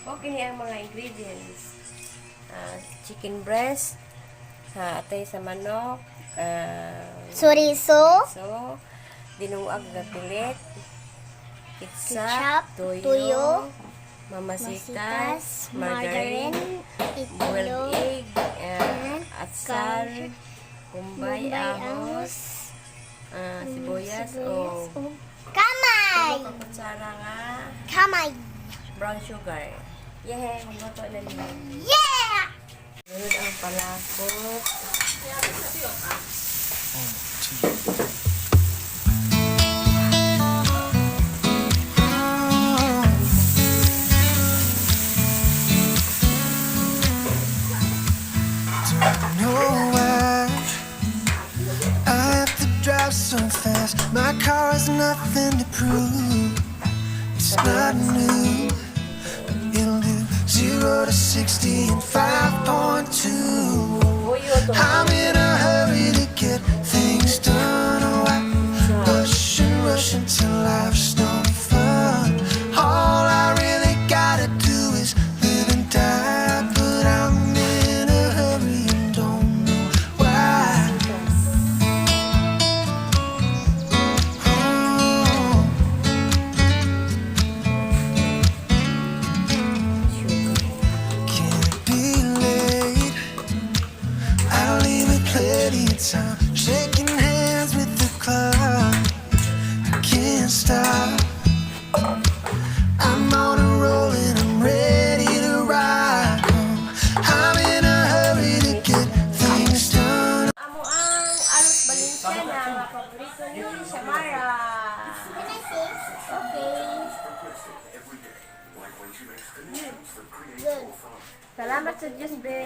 Okay niya ang mga ingredients. Chicken breast, atay sa manok, Chorizo, dinuag na pilit, ketchup, toyo, tuyo, mamasitas, margarine, boiled itlog, egg, atsal, kumbay, Bombay, ahos, sibuyas, o kamay! kutsara nga Kamay! brown sugar. Yehey, magluto na niya. Yeah! Sunod ang palakot. So fast, my car has nothing to prove. It's not new. It'll do 0 to 60 in 5.2. I'm in a hurry to get things done. Oh, I rush until life's no fun. All I really gotta do is live and die, but I'm in a hurry and don't know why. Time shaking hands with the clock. I can't stop. I'm on a roll and I'm ready to ride. I'm in a hurry to get things done. Amo ang Arroz Valenciana, paborito ni Shamara. Okay. Good. Salamat sa Diyos, be.